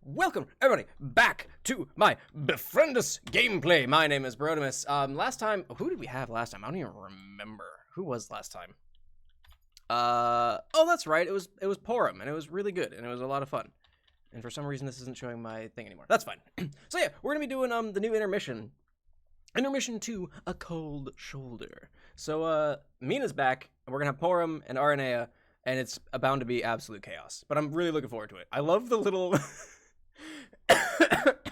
welcome everybody back to my Befriendus gameplay. My name is Brodimus. Last time, who did we have last time? I don't even remember. Who was last time? Oh, that's right. It was Purim, and it was really good, and it was a lot of fun. And for some reason, this isn't showing my thing anymore. That's fine. So yeah, we're gonna be doing the new intermission. Intermission to A Cold Shoulder. So Meenah's back, and we're gonna have Purim and Aranea, and it's bound to be absolute chaos. But I'm really looking forward to it. I love the little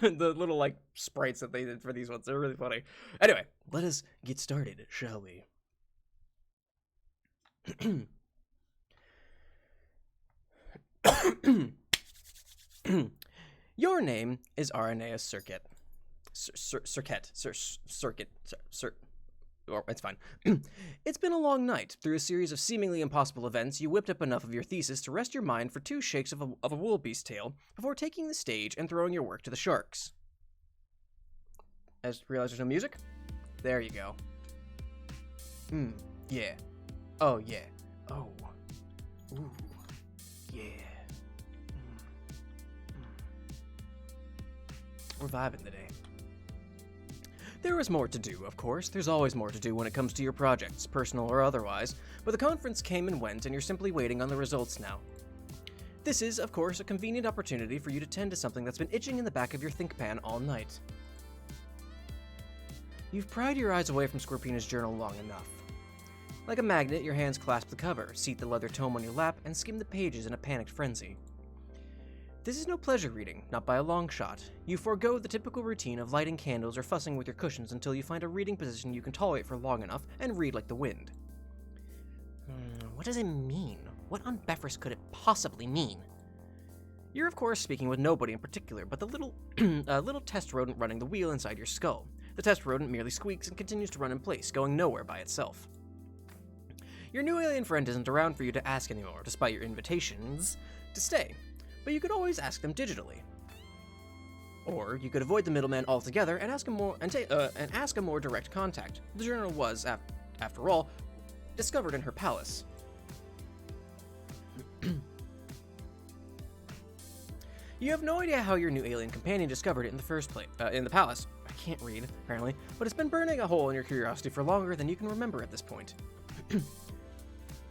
the little like sprites that they did for these ones. They're really funny. Anyway, let us get started, shall we? Your name is Aranea Circuit. It's fine. It's been a long night. Through a series of seemingly impossible events, you whipped up enough of your thesis to rest your mind for 2 shakes of a wildebeest tail before taking the stage and throwing your work to the sharks. I just realized there's no music? There you go. Yeah. Oh, yeah. Oh. Ooh. Yeah. We're vibing today. There is more to do, of course. There's always more to do when it comes to your projects, personal or otherwise, but the conference came and went and you're simply waiting on the results now. This is, of course, a convenient opportunity for you to tend to something that's been itching in the back of your think pan all night. You've pried your eyes away from Scorpina's journal long enough. Like a magnet, your hands clasp the cover, seat the leather tome on your lap, and skim the pages in a panicked frenzy. This is no pleasure reading, not by a long shot. You forego the typical routine of lighting candles or fussing with your cushions until you find a reading position you can tolerate for long enough and read like the wind. What does it mean? What on Beforus could it possibly mean? You're of course speaking with nobody in particular, but the little test rodent running the wheel inside your skull. The test rodent merely squeaks and continues to run in place, going nowhere by itself. Your new alien friend isn't around for you to ask anymore, despite your invitations to stay. But you could always ask them digitally. Or you could avoid the middleman altogether and ask a more direct contact. The journal was, after all, discovered in her palace. You have no idea how your new alien companion discovered it in the first place, in the palace. I can't read, apparently, but it's been burning a hole in your curiosity for longer than you can remember at this point.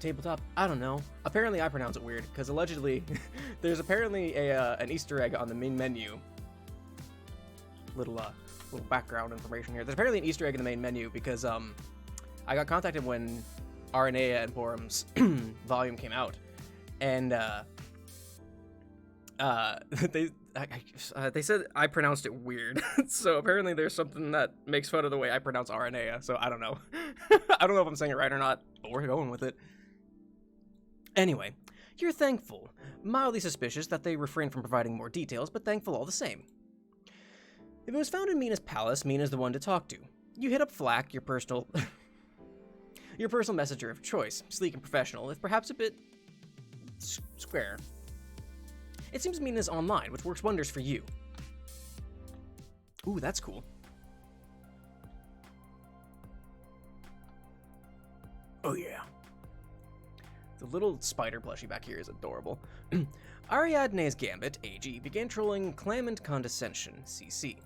Tabletop, I don't know. Apparently I pronounce it weird, because allegedly, there's apparently an Easter egg on the main menu. Little background information here. There's apparently an Easter egg in the main menu, because I got contacted when Aranea and Purim's volume came out, and they said I pronounced it weird, so apparently there's something that makes fun of the way I pronounce Aranea, so I don't know. I don't know if I'm saying it right or not, but we're going with it. Anyway, you're thankful, mildly suspicious that they refrain from providing more details, but thankful all the same. If it was found in Meenah's palace, Meenah's the one to talk to. You hit up Flack, your personal messenger of choice, sleek and professional, if perhaps a bit square. It seems Meenah's online, which works wonders for you. Ooh, that's cool. Oh yeah. The little spider plushie back here is adorable. Ariadne's Gambit, AG, began trolling Clamant Condescension, CC.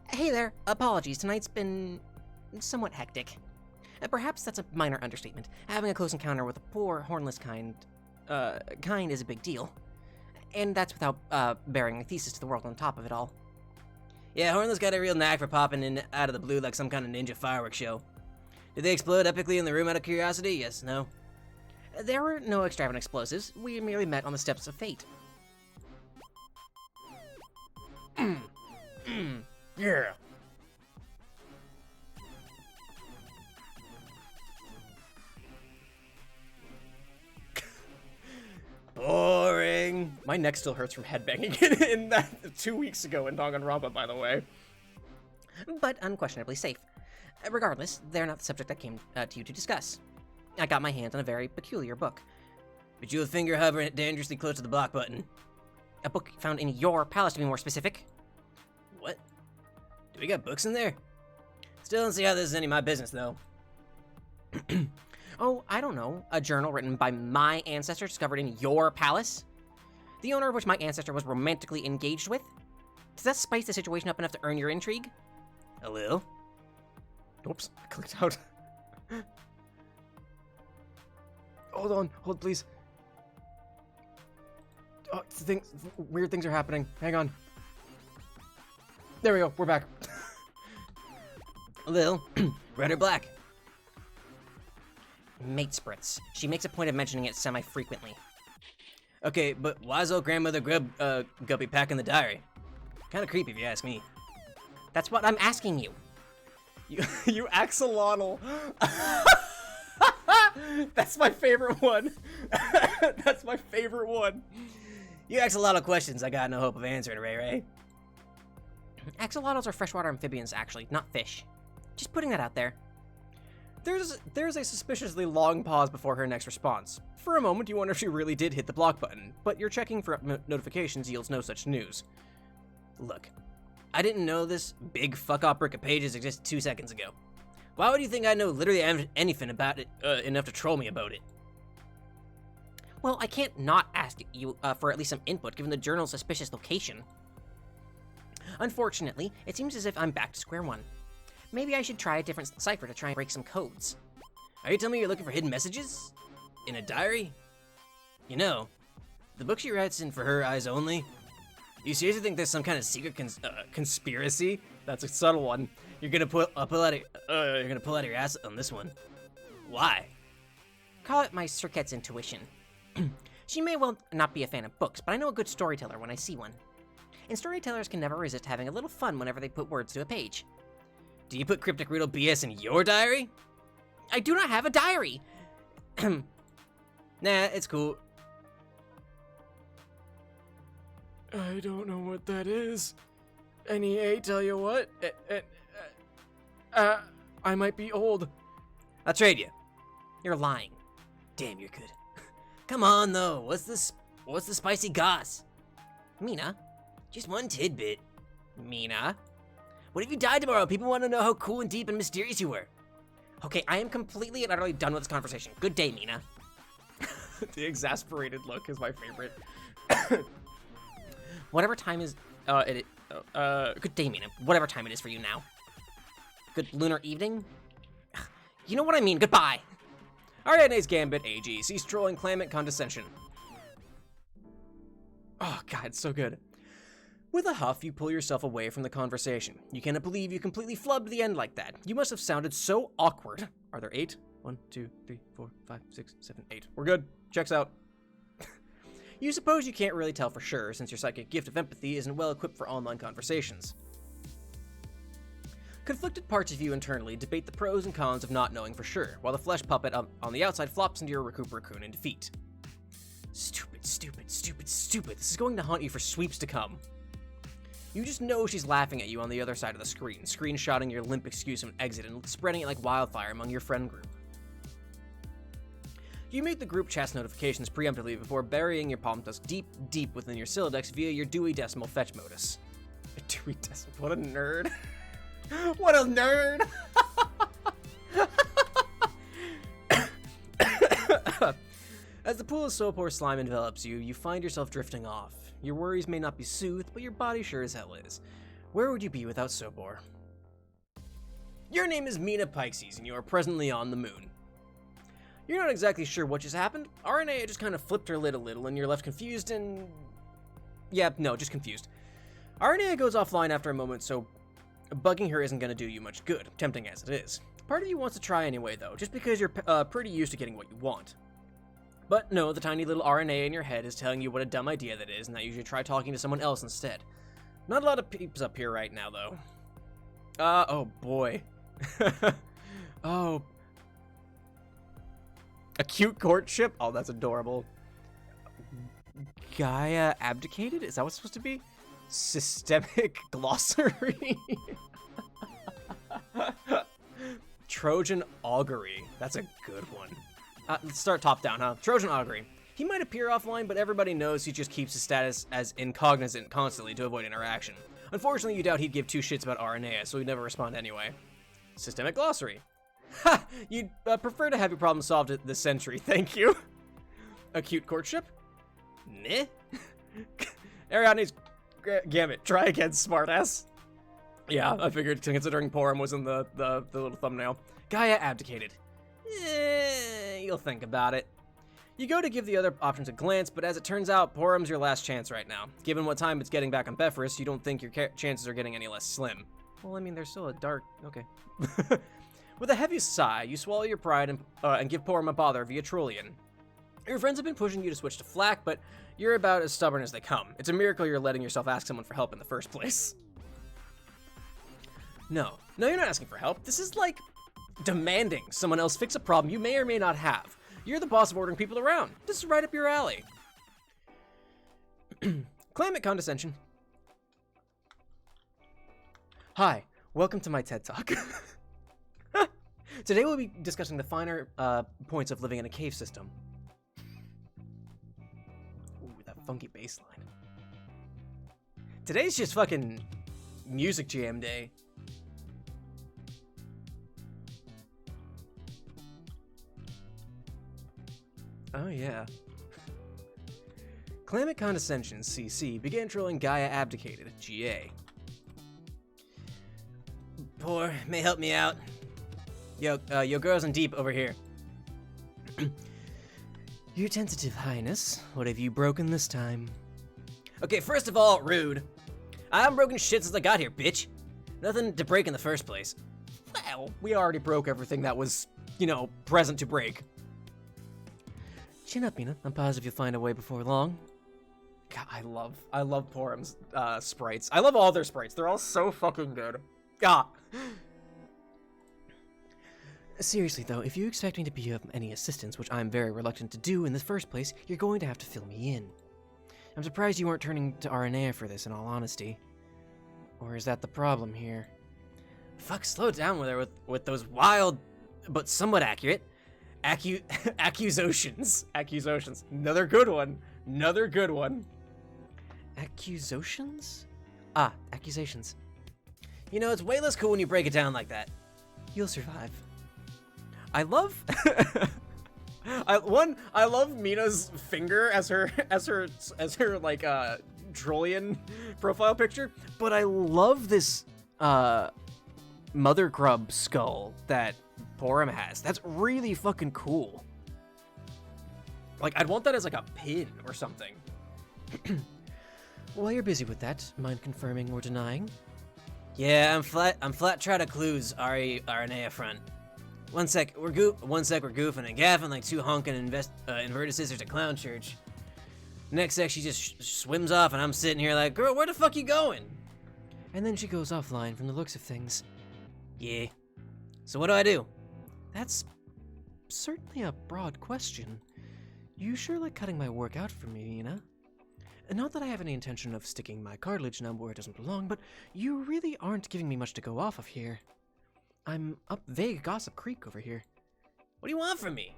Hey there, apologies, tonight's been somewhat hectic. Perhaps that's a minor understatement. Having a close encounter with a poor, hornless kind is a big deal. And that's without bearing a thesis to the world on top of it all. Yeah, Hornless got a real knack for popping in out of the blue like some kind of ninja fireworks show. Did they explode epically in the room out of curiosity? Yes, no? There were no extravagant explosives. We merely met on the steps of fate. Yeah. Boring. My neck still hurts from headbanging in that 2 weeks ago in Danganronpa, by the way. But unquestionably safe. Regardless, they're not the subject I came to you to discuss. I got my hands on a very peculiar book. But you with finger hovering dangerously close to the block button. A book found in your palace, to be more specific. What? Do we got books in there? Still don't see how this is any of my business, though. Oh, I don't know. A journal written by my ancestor discovered in your palace? The owner of which my ancestor was romantically engaged with? Does that spice the situation up enough to earn your intrigue? A little. Oops, I clicked out. Hold please. Oh, weird things are happening. Hang on. There we go, we're back. A little. Red or black? Mate spritz. She makes a point of mentioning it semi-frequently. Okay, but why's old grandmother Guppy packing the diary? Kinda creepy if you ask me. That's what I'm asking you. You axolotl. That's my favorite one. That's my favorite one. You ask a lot of questions I got no hope of answering, Ray. Axolotls are freshwater amphibians, actually, not fish. Just putting that out there. There's a suspiciously long pause before her next response. For a moment, you wonder if she really did hit the block button, but your checking for notifications yields no such news. Look, I didn't know this big fuck-off brick of pages existed 2 seconds ago. Why would you think I know literally anything about it enough to troll me about it? Well, I can't not ask you for at least some input, given the journal's suspicious location. Unfortunately, it seems as if I'm back to square one. Maybe I should try a different cipher to try and break some codes. Are you telling me you're looking for hidden messages? In a diary? You know, the book she writes in for her eyes only. You seriously think there's some kind of secret conspiracy? That's a subtle one. You're gonna pull out your ass on this one. Why? Call it my Circuit's intuition. She may well not be a fan of books, but I know a good storyteller when I see one. And storytellers can never resist having a little fun whenever they put words to a page. Do you put cryptic riddle BS in your diary? I do not have a diary! Nah, it's cool. I don't know what that is. NEA, tell you what, I might be old. I'll trade you. You're lying. Damn, you're good. Come on, though. What's the spicy goss? Meenah? Just one tidbit. Meenah? What if you died tomorrow? People want to know how cool and deep and mysterious you were. Okay, I am completely and utterly done with this conversation. Good day, Meenah. The exasperated look is my favorite. Whatever time is, good day, Meenah. Whatever time it is for you now. Good lunar evening? You know what I mean, goodbye. Arenea's Gambit AG. Cease trolling, clamant condescension. Oh god, it's so good. With a huff, you pull yourself away from the conversation. You cannot believe you completely flubbed the end like that. You must have sounded so awkward. Are there 8? 1, 2, 3, 4, 5, 6, 7, 8. We're good. Checks out. You suppose you can't really tell for sure, since your psychic gift of empathy isn't well equipped for online conversations. Conflicted parts of you internally debate the pros and cons of not knowing for sure, while the flesh puppet on the outside flops into your Recuperaccoon in defeat. Stupid, stupid, stupid, stupid. This is going to haunt you for sweeps to come. You just know she's laughing at you on the other side of the screen, screenshotting your limp excuse of an exit and spreading it like wildfire among your friend group. You make the group chat's notifications preemptively before burying your palm tusk deep, deep within your Sylladex via your Dewey Decimal fetch modus. Dewey Decimal, what a nerd. What a nerd! As the pool of soap-or slime envelops you, you find yourself drifting off. Your worries may not be soothed, but your body sure as hell is. Where would you be without soap-or? Your name is Meenah Pikesies, and you are presently on the moon. You're not exactly sure what just happened. Aranea just kind of flipped her lid a little, and you're left confused and... yeah, no, just confused. Aranea goes offline after a moment, so bugging her isn't going to do you much good, tempting as it is. Part of you wants to try anyway, though, just because you're pretty used to getting what you want. But no, the tiny little Aranea in your head is telling you what a dumb idea that is, and that you should try talking to someone else instead. Not a lot of peeps up here right now, though. Oh boy. Oh. A cute courtship? Oh, that's adorable. Gaia abdicated? Is that what it's supposed to be? Systemic glossary? Trojan augury. That's a good one. Let's start top down, huh? Trojan augury. He might appear offline, but everybody knows he just keeps his status as incognizant constantly to avoid interaction. Unfortunately, you doubt he'd give two shits about Aranea, so he'd never respond anyway. Systemic glossary. Ha! You'd prefer to have your problem solved this century, thank you. Acute courtship? Meh. Ariadne's gamut. Try again, smartass. Yeah, I figured, considering Purim was in the little thumbnail. Gaia abdicated. You'll think about it. You go to give the other options a glance, but as it turns out, Purim's your last chance right now. Given what time it's getting back on Beforus, you don't think your chances are getting any less slim. Well, I mean, there's still a dark... Okay. With a heavy sigh, you swallow your pride and give Purim a bother via Trullian. Your friends have been pushing you to switch to Flak, but you're about as stubborn as they come. It's a miracle you're letting yourself ask someone for help in the first place. No, you're not asking for help. This is like demanding someone else fix a problem you may or may not have. You're the boss of ordering people around. This is right up your alley. Claim it, condescension. Hi, welcome to my TED Talk. Today we'll be discussing the finer points of living in a cave system. Ooh, that funky bass line. Today's just fucking music jam day. Oh yeah. Climate Condescension, CC, began trolling Gaia Abdicated, GA. Poor, may help me out. Yo, girls in deep over here. Your tentative highness, what have you broken this time? Okay, first of all, rude. I haven't broken shit since I got here, bitch. Nothing to break in the first place. Well, we already broke everything that was, present to break. Chin up, Meenah. I'm positive you'll find a way before long. God, I love Purim's sprites. I love all their sprites. They're all so fucking good. Ah. Seriously though, if you expect me to be of any assistance, which I'm very reluctant to do in the first place, you're going to have to fill me in. I'm surprised you weren't turning to Aranea for this, in all honesty. Or is that the problem here? Fuck, slow down with those wild, but somewhat accurate, accusations. Another good one. Accusations? Ah, accusations. It's way less cool when you break it down like that. You'll survive. I love I love Meenah's finger as her like Trollian profile picture, but I love this mother grub skull that Purim has. That's really fucking cool. Like, I'd want that as like a pin or something. While you're busy with that, mind confirming or denying? Yeah, I'm flat trout of clues, Aranea front. One sec, we're goofing and gaffing like two honking inverted scissors at clown church. Next sec, she just swims off and I'm sitting here like, girl, where the fuck you going? And then she goes offline from the looks of things. Yeah. So what do? That's certainly a broad question. You sure like cutting my work out for me, Meenah? Not that I have any intention of sticking my cartilage number where it doesn't belong, but you really aren't giving me much to go off of here. I'm up vague Gossip Creek over here. What do you want from me?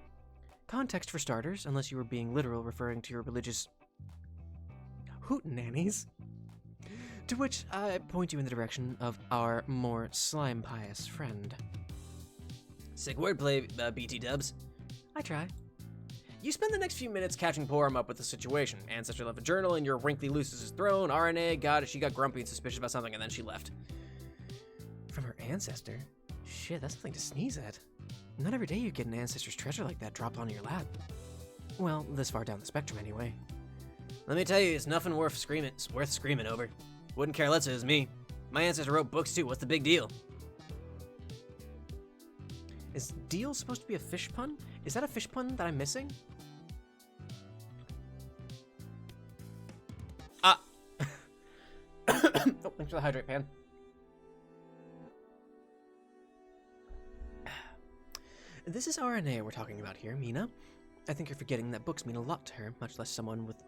Context for starters, unless you were being literal referring to your religious hootenannies. To which I point you in the direction of our more slime-pious friend. Sick wordplay, BT dubs. I try. You spend the next few minutes catching Purim up with the situation. Ancestor left a journal in your wrinkly Lucis' throne. Aranea she got grumpy and suspicious about something, and then she left. From her ancestor? Shit, that's something to sneeze at. Not every day you get an ancestor's treasure like that dropped onto your lap. Well, this far down the spectrum anyway. Let me tell you, it's nothing worth screaming over. Wouldn't care less if it was me. My ancestor wrote books too, what's the big deal? Is deal supposed to be a fish pun? Is that a fish pun that I'm missing? Ah! Oh, thanks for the hydrate pan. This is Aranea we're talking about here, Meenah. I think you're forgetting that books mean a lot to her, much less someone with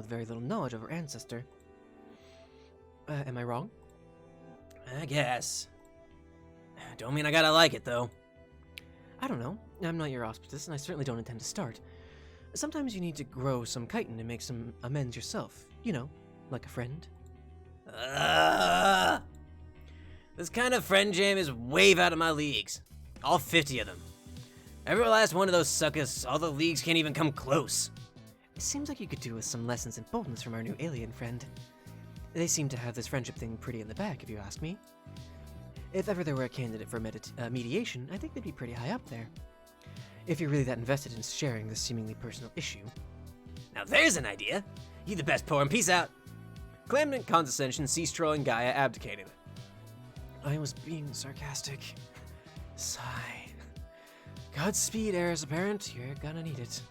very little knowledge of her ancestor. Am I wrong? I guess. Don't mean I gotta like it, though. I don't know. I'm not your auspicious, and I certainly don't intend to start. Sometimes you need to grow some chitin and make some amends yourself. Like a friend. This kind of friend jam is way out of my leagues. All 50 of them. Every last one of those suckers, all the leagues can't even come close. It seems like you could do with some lessons in boldness from our new alien friend. They seem to have this friendship thing pretty in the bag, if you ask me. If ever there were a candidate for mediation, I think they'd be pretty high up there. If you're really that invested in sharing this seemingly personal issue. Now there's an idea. You the best, Purim. Peace out. Claimed in condescension, ceased trolling Gaia abdicated. I was being sarcastic. Sigh. Godspeed, heirs apparent. You're gonna need it.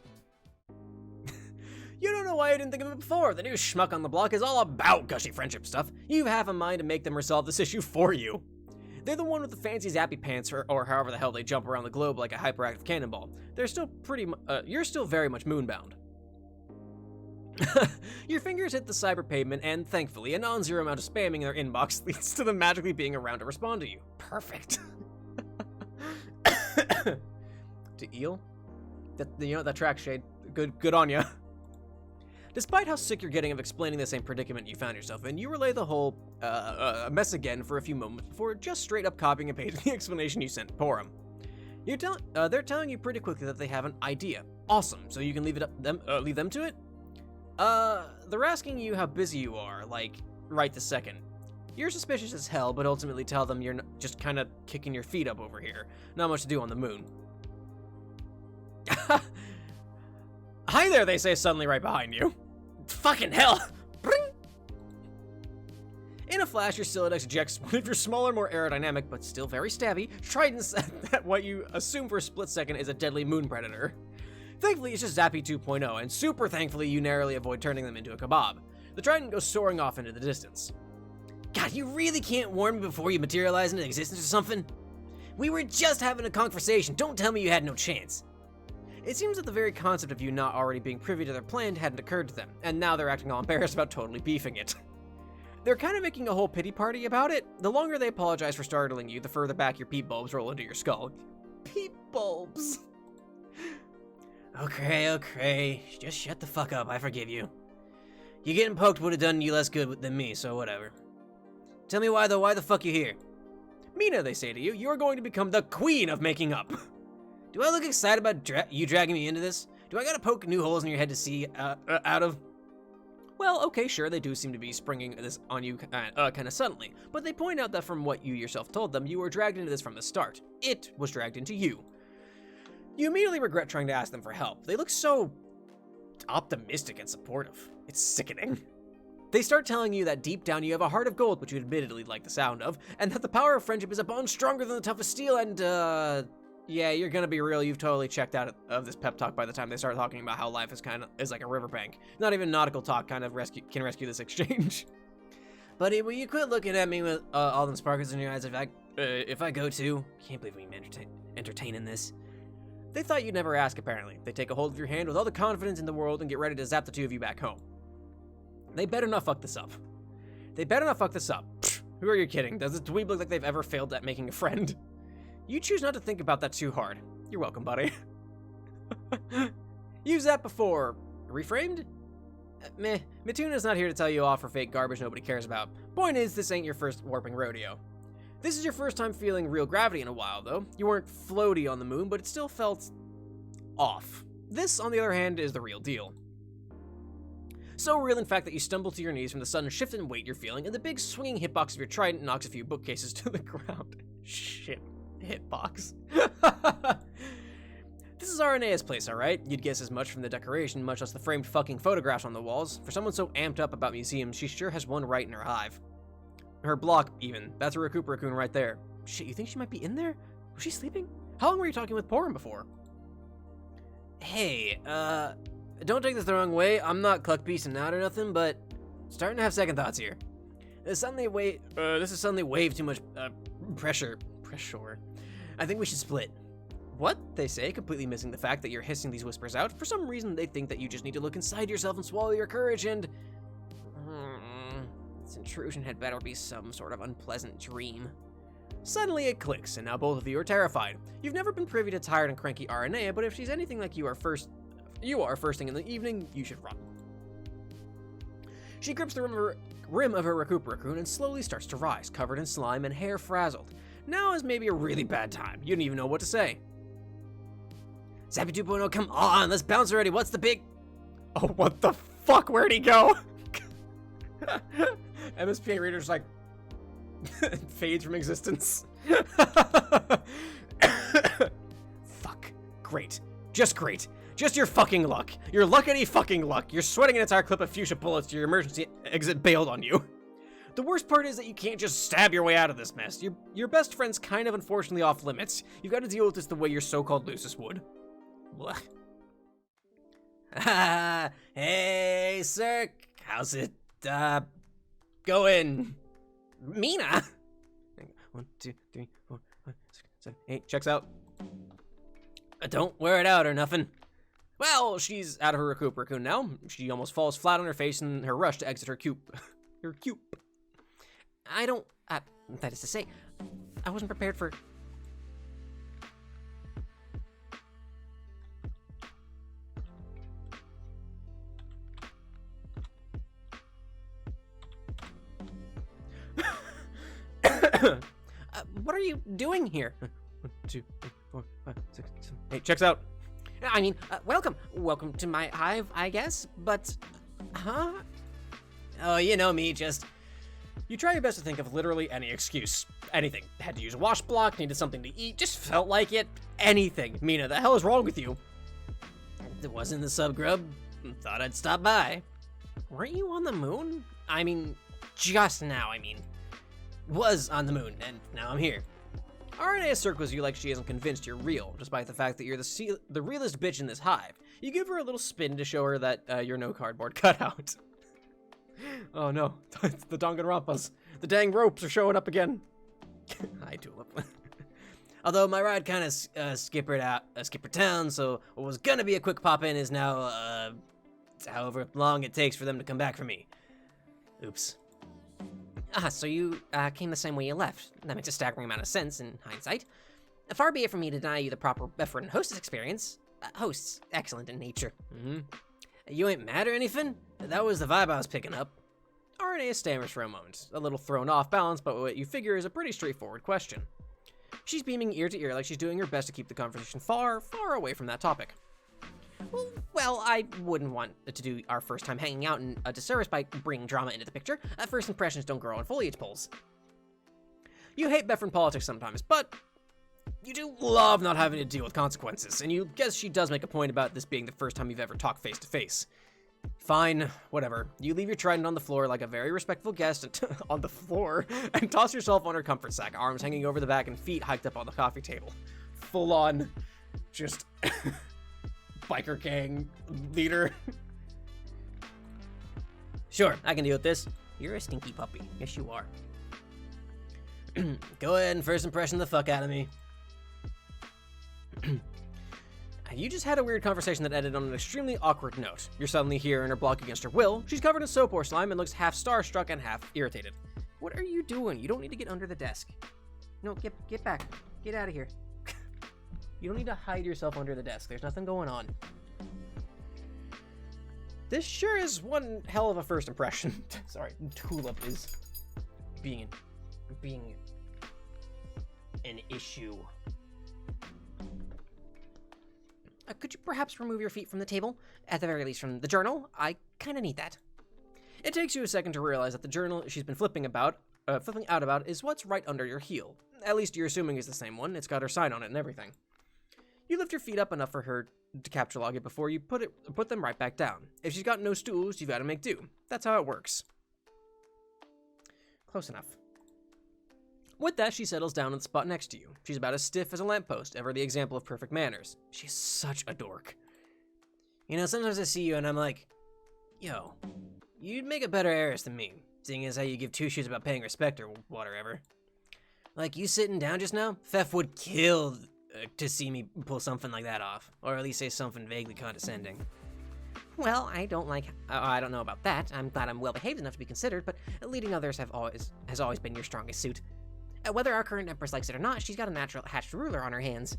You don't know why I didn't think of it before. The new schmuck on the block is all about gushy friendship stuff. You've half a mind to make them resolve this issue for you. They're the one with the fancy zappy pants, or however the hell they jump around the globe like a hyperactive cannonball. They're still you're still very much moonbound. Your fingers hit the cyber pavement, and thankfully, a non-zero amount of spamming in their inbox leads to them magically being around to respond to you. Perfect. To eel? That track shade. Good on ya. Despite how sick you're getting of explaining the same predicament you found yourself in, you relay the whole mess again for a few moments before just straight up copying and pasting the explanation you sent Purim. They're telling you pretty quickly that they have an idea. Awesome. So you can leave them to it. They're asking you how busy you are, like right this second. You're suspicious as hell, but ultimately tell them you're just kind of kicking your feet up over here. Not much to do on the moon. Hi there, they say suddenly right behind you. Fucking hell! In a flash, your Silodex ejects one of your smaller, more aerodynamic, but still very stabby, tridents at what you assume for a split second is a deadly moon predator. Thankfully, it's just Zappy 2.0, and super thankfully, you narrowly avoid turning them into a kebab. The trident goes soaring off into the distance. God, you really can't warn me before you materialize into existence or something? We were just having a conversation, don't tell me you had no chance. It seems that the very concept of you not already being privy to their plan hadn't occurred to them, and now they're acting all embarrassed about totally beefing it. They're kind of making a whole pity party about it. The longer they apologize for startling you, the further back your peep bulbs roll into your skull. Peep bulbs! Okay, just shut the fuck up, I forgive you. You getting poked would have done you less good than me, so whatever. Tell me why the fuck you here? Meenah, they say to you, you are going to become the queen of making up. Do I look excited about you dragging me into this? Do I gotta poke new holes in your head to see out of? Well, okay, sure, they do seem to be springing this on you kind of suddenly, but they point out that from what you yourself told them, you were dragged into this from the start. It was dragged into you. You immediately regret trying to ask them for help. They look so optimistic and supportive. It's sickening. They start telling you that deep down you have a heart of gold, which you admittedly like the sound of, and that the power of friendship is a bond stronger than the toughest steel, and yeah, you're gonna be real, you've totally checked out of this pep talk by the time they start talking about how life is like a riverbank. Not even nautical talk can rescue this exchange. Buddy, will you quit looking at me with all them sparkles in your eyes if I go too? Can't believe we entertaining this. They thought you'd never ask, apparently. They take a hold of your hand with all the confidence in the world and get ready to zap the two of you back home. They better not fuck this up. Pfft, who are you kidding? Does this dweeb look like they've ever failed at making a friend? You choose not to think about that too hard. You're welcome, buddy. Used that before. Reframed? Meh. Mituna's not here to tell you off for fake garbage nobody cares about. Point is, this ain't your first warping rodeo. This is your first time feeling real gravity in a while, though. You weren't floaty on the moon, but it still felt off. This, on the other hand, is the real deal. So real, in fact, that you stumble to your knees from the sudden shift in weight you're feeling, and the big swinging hitbox of your trident knocks a few bookcases to the ground. Shit. Hitbox. This is Aranea's place, alright? You'd guess as much from the decoration, much less the framed fucking photographs on the walls. For someone so amped up about museums, she sure has one right in her hive. Her block, even. That's a raccoon right there. Shit, you think she might be in there? Was she sleeping? How long were you talking with Purim before? Hey, don't take this the wrong way. I'm not cluck-piecing out or nothing, but starting to have second thoughts here. This is suddenly way too much pressure. I think we should split. What? They say, completely missing the fact that you're hissing these whispers out. For some reason, they think that you just need to look inside yourself and swallow your courage and... This intrusion had better be some sort of unpleasant dream. Suddenly it clicks, and now both of you are terrified. You've never been privy to tired and cranky Aranea, but if she's anything like you are first thing in the evening, you should run. She grips the rim of her raccoon and slowly starts to rise, covered in slime and hair frazzled. Now is maybe a really bad time. You don't even know what to say. Zappy 2.0, come on, let's bounce already. What's the big... Oh, what the fuck? Where'd he go? MSPA Reader's like fades from existence. Fuck. Great. Just great. Just your fucking luck. Your luckity fucking luck. You're sweating an entire clip of fuchsia bullets to your emergency exit bailed on you. The worst part is that you can't just stab your way out of this mess. Your best friend's kind of unfortunately off limits. You've got to deal with this the way your so-called Lucis would. Blech. Hey, sir. How's it, going? Meenah? 1, 2, 3, 4, 5, 6, 7, 8. Checks out. Don't wear it out or nothing. Well, she's out of her cocoon now. She almost falls flat on her face in her rush to exit her coop. Her coop. I don't, that is to say, I wasn't prepared for... What are you doing here? 1, 2, 3, 4, 5, 6, 7, 8. Checks out. I mean, welcome. Welcome to my hive, I guess, but... Huh? Oh, you know me, just... You try your best to think of literally any excuse. Anything. Had to use a wash block, needed something to eat, just felt like it. Anything. Meenah, the hell is wrong with you? It wasn't the subgrub. Thought I'd stop by. Weren't you on the moon? I mean, just now, Was on the moon, and now I'm here. Aranea circles you like she isn't convinced you're real, despite the fact that you're the realest bitch in this hive. You give her a little spin to show her that you're no cardboard cutout. Oh no, it's the Danganronpas. The dang ropes are showing up again. Hi, Tulip. Although my ride kind of skippered town, so what was gonna be a quick pop-in is now, however long it takes for them to come back for me. Oops. So you came the same way you left. That makes a staggering amount of sense in hindsight. Far be it from me to deny you the proper Befriend hostess experience. Hosts, excellent in nature. You ain't mad or anything? That was the vibe I was picking up. Aranea stammers for a moment, a little thrown off balance, but what you figure is a pretty straightforward question. She's beaming ear to ear like she's doing her best to keep the conversation far, far away from that topic. Well, I wouldn't want to do our first time hanging out in a disservice by bringing drama into the picture. First impressions don't grow on foliage poles. You hate Befriend politics sometimes, but you do love not having to deal with consequences, and you guess she does make a point about this being the first time you've ever talked face to face. Fine, whatever. You leave your trident on the floor like a very respectful guest on the floor and toss yourself on her comfort sack, arms hanging over the back and feet hiked up on the coffee table. Full on, just biker gang leader. Sure, I can deal with this. You're a stinky puppy. Yes, you are. Go ahead and first impression the fuck out of me. You just had a weird conversation that ended on an extremely awkward note. You're suddenly here in her block against her will. She's covered in soap or slime and looks half starstruck and half irritated. What are you doing? You don't need to get under the desk. No, get back. Get out of here. You don't need to hide yourself under the desk. There's nothing going on. This sure is one hell of a first impression. Sorry, Tulip is being an issue. Could you perhaps remove your feet from the table? At the very least from the journal? I kinda need that. It takes you a second to realize that the journal she's been flipping out about is what's right under your heel. At least you're assuming it's the same one. It's got her sign on it and everything. You lift your feet up enough for her to capture log it before you put them right back down. If she's got no stools, you've got to make do. That's how it works. Close enough. With that, she settles down in the spot next to you. She's about as stiff as a lamppost, ever the example of perfect manners. She's such a dork. You know, sometimes I see you and I'm like, yo, you'd make a better heiress than me, seeing as how you give two shits about paying respect or whatever. Like, you sitting down just now? Fef would kill to see me pull something like that off, or at least say something vaguely condescending. Well, I don't know about that. I'm glad I'm well behaved enough to be considered, but leading others has always been your strongest suit. Whether our current empress likes it or not, she's got a natural hatched ruler on her hands.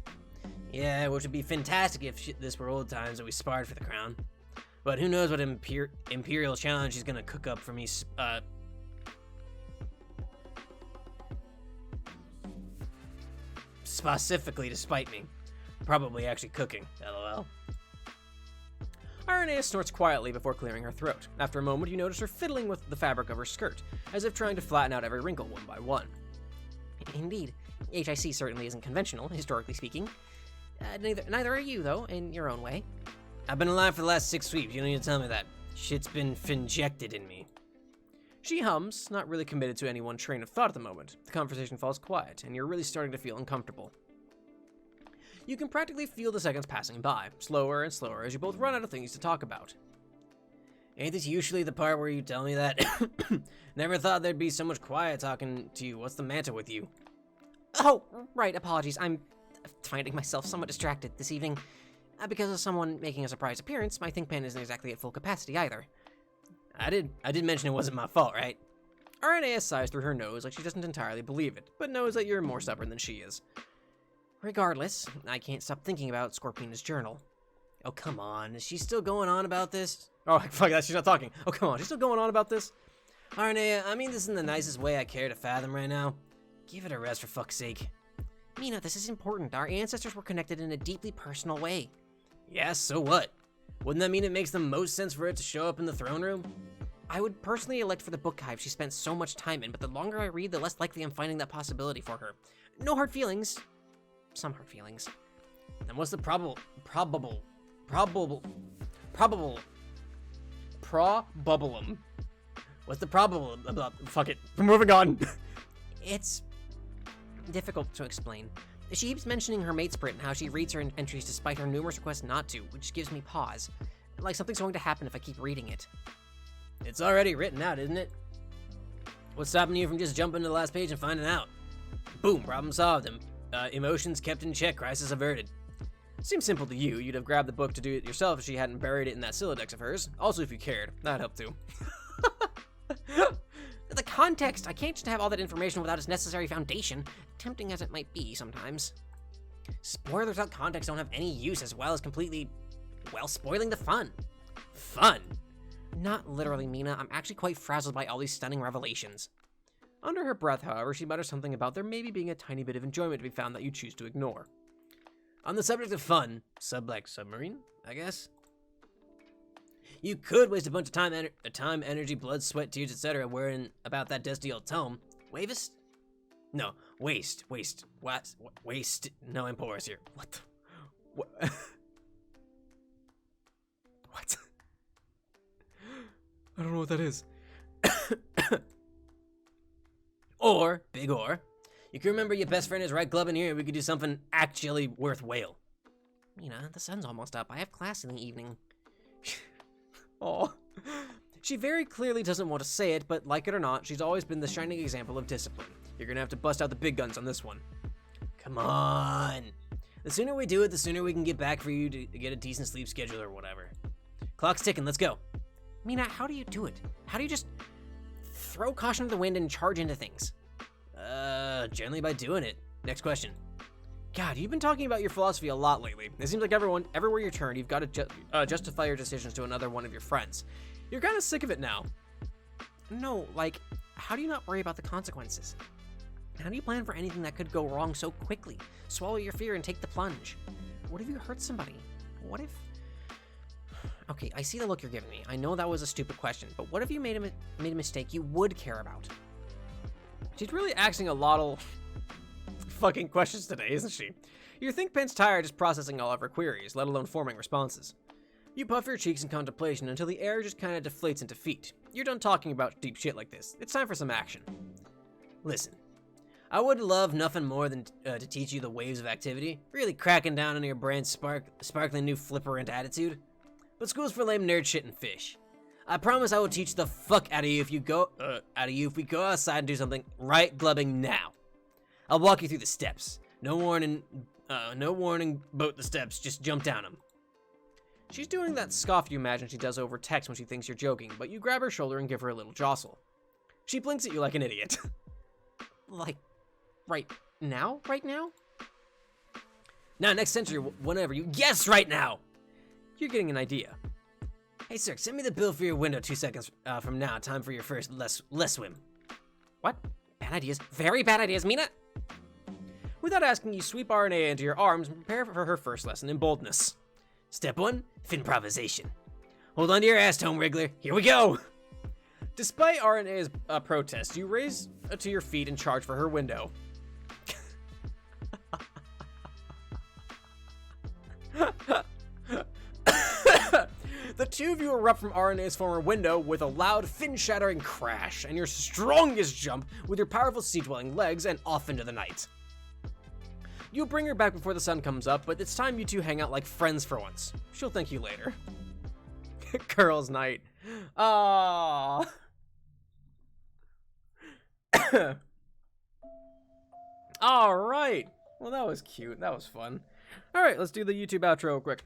Yeah, which would be fantastic if this were old times and we sparred for the crown. But who knows what imperial challenge she's gonna cook up for me, specifically to spite me. Probably actually cooking, lol. Aranea snorts quietly before clearing her throat. After a moment, you notice her fiddling with the fabric of her skirt, as if trying to flatten out every wrinkle one by one. Indeed. HIC certainly isn't conventional, historically speaking. Neither are you, though, in your own way. I've been alive for the last 6 weeks, you don't need to tell me that. Shit's been finjected in me. She hums, not really committed to any one train of thought at the moment. The conversation falls quiet, and you're really starting to feel uncomfortable. You can practically feel the seconds passing by, slower and slower as you both run out of things to talk about. Ain't this usually the part where you tell me that? Never thought there'd be so much quiet talking to you. What's the matter with you? Oh, right, apologies. I'm finding myself somewhat distracted this evening. Because of someone making a surprise appearance, my think pen isn't exactly at full capacity either. I did mention it wasn't my fault, right? Aranea sighs through her nose like she doesn't entirely believe it, but knows that you're more stubborn than she is. Regardless, I can't stop thinking about Scorpina's journal. Oh, come on. Is she still going on about this? Oh, fuck that, she's not talking. Oh, come on, she's still going on about this? Aranea, I mean this in the nicest way I care to fathom right now. Give it a rest for fuck's sake. Meenah, this is important. Our ancestors were connected in a deeply personal way. Yeah, so what? Wouldn't that mean it makes the most sense for it to show up in the throne room? I would personally elect for the book hive she spent so much time in, but the longer I read, the less likely I'm finding that possibility for her. No hard feelings. Some hard feelings. And what's the probable? What's the probable about? Fuck it. We're moving on. It's difficult to explain. She keeps mentioning her mate sprint and how she reads her entries despite her numerous requests not to, which gives me pause. Like something's going to happen if I keep reading it. It's already written out, isn't it? What's stopping you from just jumping to the last page and finding out? Boom, problem solved. Emotions kept in check, crisis averted. Seems simple to you. You'd have grabbed the book to do it yourself if she hadn't buried it in that Silodex of hers. Also, if you cared. That'd help too. The context! I can't just have all that information without its necessary foundation, tempting as it might be sometimes. Spoilers without context don't have any use, as well as completely, well, spoiling the fun. Fun? Not literally, Meenah. I'm actually quite frazzled by all these stunning revelations. Under her breath, however, she mutters something about there maybe being a tiny bit of enjoyment to be found that you choose to ignore. On the subject of fun, submarine, I guess? You could waste a bunch of time, energy, blood, sweat, tears, etc. worrying about that dusty old tome. Wavist? No, waste. What? Waste? No, I'm porous here. What the? What? What? I don't know what that is. Or, big or, you can remember your best friend is right glove in here and we could do something actually worthwhile. Meenah, the sun's almost up. I have class in the evening. Aw. She very clearly doesn't want to say it, but like it or not, she's always been the shining example of discipline. You're gonna have to bust out the big guns on this one. Come on. The sooner we do it, the sooner we can get back for you to get a decent sleep schedule or whatever. Clock's ticking, let's go. Meenah, how do you do it? How do you just throw caution to the wind and charge into things? Generally by doing it. Next question. God, you've been talking about your philosophy a lot lately. It seems like everywhere you turn, you've got to justify your decisions to another one of your friends. You're kind of sick of it now. No, like, how do you not worry about the consequences? How do you plan for anything that could go wrong so quickly? Swallow your fear and take the plunge. What if you hurt somebody? What if... Okay, I see the look you're giving me. I know that was a stupid question, but what if you made a mistake you would care about? She's really asking a lot of fucking questions today, isn't she? You think Pen's tired just processing all of her queries, let alone forming responses. You puff your cheeks in contemplation until the air just kind of deflates into feet. You're done talking about deep shit like this. It's time for some action. Listen, I would love nothing more than to teach you the waves of activity, really cracking down on your brand's sparkling new flipperant attitude. But school's for lame nerd shit and fish. I promise I will teach the fuck out of you if we go outside and do something right glubbing now. I'll walk you through the steps. No warning about the steps, just jump down them. She's doing that scoff you imagine she does over text when she thinks you're joking, but you grab her shoulder and give her a little jostle. She blinks at you like an idiot. Like, right now? Right now? Nah, next century, whenever you guess right now! You're getting an idea. Hey, sir, send me the bill for your window 2 seconds from now. Time for your first less swim. What? Bad ideas. Very bad ideas, Meenah! Without asking, you sweep Aranea into your arms and prepare for her first lesson in boldness. Step 1, improvisation. Hold on to your ass, Tome Wriggler. Here we go! Despite Aranea's protest, you raise to your feet and charge for her window. The two of you erupt from Aranea's former window with a loud, fin-shattering crash, and your strongest jump with your powerful sea-dwelling legs and off into the night. You'll bring her back before the sun comes up, but it's time you two hang out like friends for once. She'll thank you later. Girls' night. Aww. Alright. Well, that was cute. That was fun. Alright, let's do the YouTube outro real quick.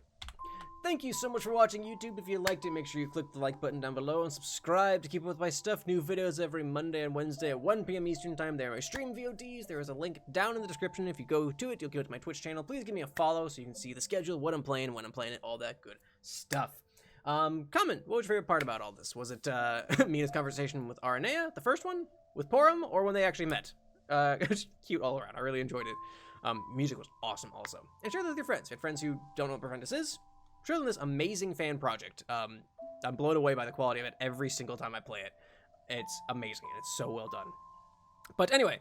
Thank you so much for watching YouTube. If you liked it, make sure you click the like button down below and subscribe to keep up with my stuff. New videos every Monday and Wednesday at 1 p.m. Eastern Time. There are my stream VODs. There is a link down in the description. If you go to it, you'll go to my Twitch channel. Please give me a follow so you can see the schedule, what I'm playing, when I'm playing it, all that good stuff. Comment, what was your favorite part about all this? Was it Meenah's conversation with Aranea, the first one, with Purim, or when they actually met? It was cute all around. I really enjoyed it. Music was awesome also. And share this with your friends. If you have friends who don't know what Befriendus is, show them this amazing fan project. I'm blown away by the quality of it every single time I play it. It's amazing, and it's so well done. But anyway,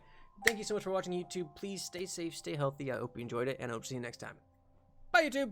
thank you so much for watching YouTube. Please stay safe, stay healthy. I hope you enjoyed it, and I hope to see you next time. Bye, YouTube!